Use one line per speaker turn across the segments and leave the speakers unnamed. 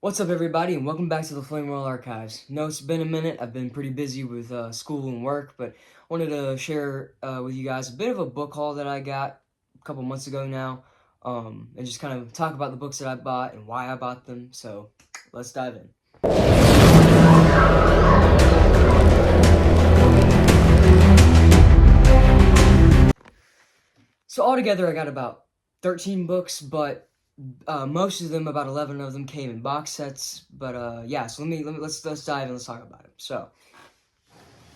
What's up, everybody, and welcome back to the Flame World Archives. No, it's been a minute. I've been pretty busy with school and work, but wanted to share with you guys a bit of a book haul that I got a couple months ago now, and just kind of talk about the books that I bought and why I bought them. So, let's dive in. So altogether, I got about 13 books, but most of them, about 11 of them, came in box sets. But yeah, so let's dive in. Let's talk about it. So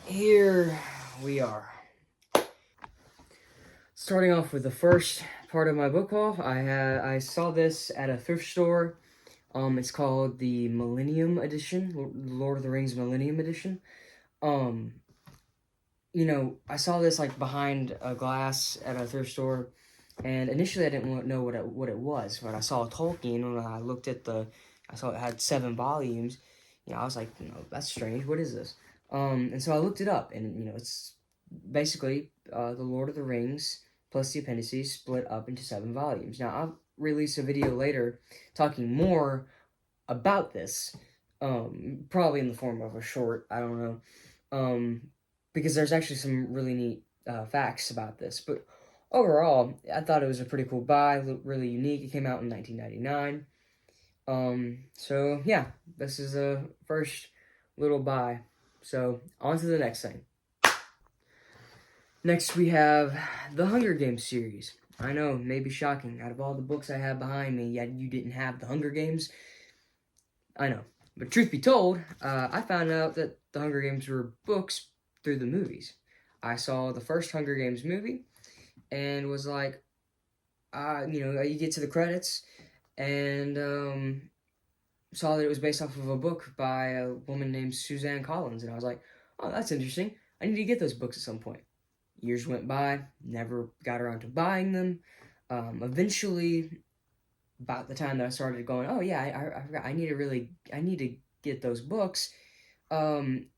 here we are. Starting off with the first part of my book haul, I saw this at a thrift store. It's called the Millennium Edition, Lord of the Rings Millennium Edition. Um, I saw this like behind a glass at a thrift store, and initially I didn't know what it was. But I saw Tolkien, and when I saw it had 7 volumes. I was like, that's strange. What is this? And so I looked it up, and it's basically the Lord of the Rings plus the appendices split up into 7 volumes. Now I'll release a video later talking more about this, probably in the form of a short. I don't know. Because there's actually some really neat facts about this. But overall, I thought it was a pretty cool buy, really unique. It came out in 1999. So yeah, this is a first little buy. So on to the next thing. Next, we have the Hunger Games series. I know, maybe shocking. Out of all the books I have behind me, yet you didn't have the Hunger Games. I know. But truth be told, I found out that the Hunger Games were books through the movies. I saw the first Hunger Games movie and was like, you get to the credits and saw that it was based off of a book by a woman named Suzanne Collins. And I was like, oh, that's interesting. I need to get those books at some point. Years went by, never got around to buying them. Eventually, about the time that I started going, oh yeah, I forgot, I need to get those books.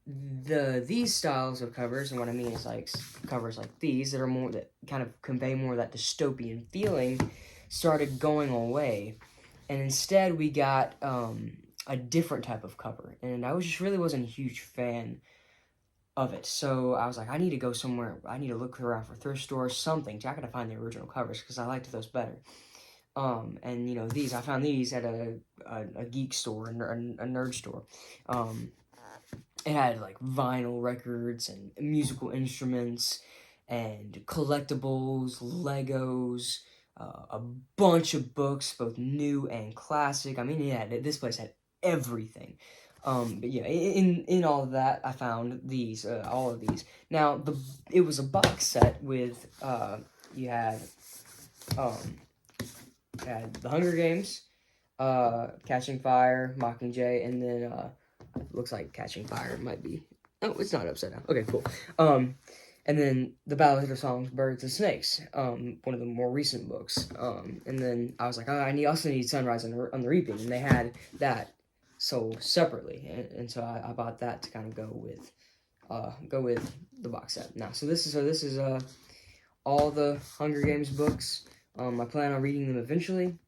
These styles of covers, and what I mean is like covers like these that are more that kind of convey more of that dystopian feeling, started going away, and instead we got a different type of cover, and I wasn't a huge fan of it. So I was like, I need to go somewhere. I need to look around for thrift stores, something. I gotta find the original covers because I liked those better. And I found these at a geek store, a nerd store. It had like vinyl records and musical instruments and collectibles, Legos, a bunch of books, both new and classic. I mean, yeah, this place had everything. But yeah, in all of that, I found all of these. Now, it was a box set with, you had, the Hunger Games, Catching Fire, Mockingjay, and then looks like Catching Fire might be. Oh, it's not upside down. Okay, cool. And then the Ballad of Songs, Birds and Snakes, one of the more recent books. And then I was like, oh, also need Sunrise on the Reaping, and they had that sold separately, and so I bought that to kind of go with the box set. Now, so this is all the Hunger Games books. I plan on reading them eventually.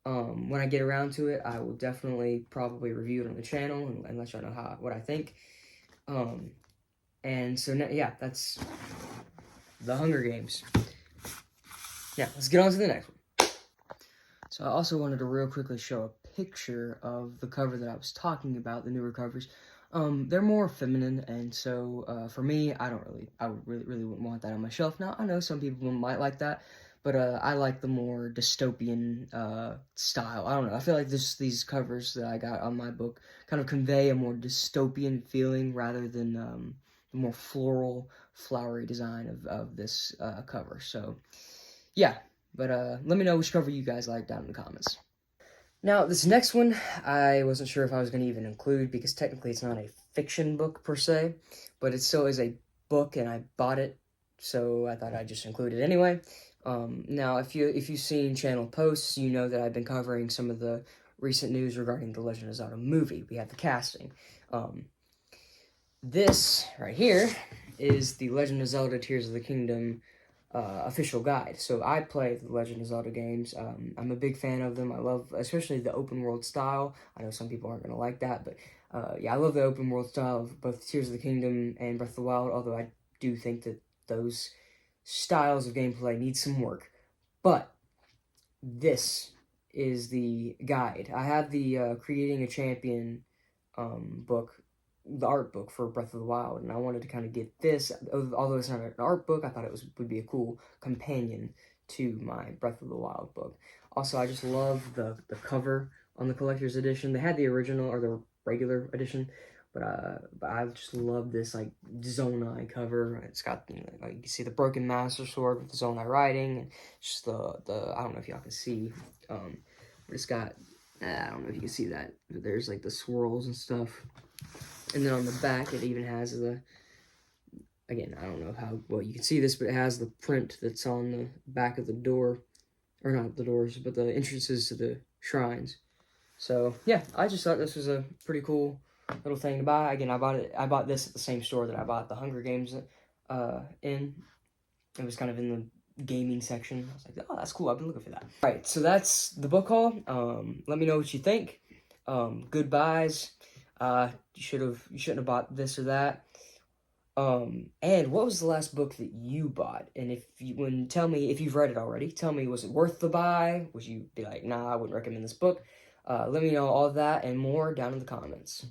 When I get around to it, I will definitely probably review it on the channel and let y'all know what I think. And so yeah, that's the Hunger Games. Now let's get on to the next one. So I also wanted to real quickly show a picture of the cover that I was talking about, the newer covers. They're more feminine, and so for me, I really wouldn't want that on my shelf. Now I know some people might like that. But I like the more dystopian style. I don't know. I feel like these covers that I got on my book kind of convey a more dystopian feeling rather than the more floral, flowery design of this cover. So, yeah. But let me know which cover you guys like down in the comments. Now, this next one, I wasn't sure if I was going to even include because technically it's not a fiction book per se, but it still is a book and I bought it, so I thought I'd just include it anyway. Now, if you've seen channel posts, you know that I've been covering some of the recent news regarding the Legend of Zelda movie. We have the casting. This right here is the Legend of Zelda Tears of the Kingdom official guide. So I play the Legend of Zelda games. I'm a big fan of them. I love, especially the open world style. I know some people aren't going to like that, but yeah, I love the open world style of both Tears of the Kingdom and Breath of the Wild, although I do think that those styles of gameplay need some work. But this is the guide. I have the Creating a Champion book, the art book for Breath of the Wild, and I wanted to kind of get this. Although it's not an art book, I thought it would be a cool companion to my Breath of the Wild book. Also, I just love the cover on the collector's edition. They had the original or the regular edition, but I just love this like Zonai cover. It's got, you know, like you can see the broken Master Sword with the Zonai writing, and just the I don't know if y'all can see, but it's got, I don't know if you can see that, but there's like the swirls and stuff. And then on the back, it even has the, again, I don't know how well you can see this, but it has the print that's on the back of the door, or not the doors, but the entrances to the shrines. So yeah, I just thought this was a pretty cool little thing to buy. Again, I bought this at the same store that I bought the Hunger Games in. It was kind of in the gaming section. I was like, oh, that's cool. I've been looking for that. All right, so that's the book haul. Let me know what you think. Good buys. You shouldn't have bought this or that. And what was the last book that you bought? And tell me if you've read it already. Tell me, was it worth the buy? Would you be like, nah, I wouldn't recommend this book? Let me know all of that and more down in the comments.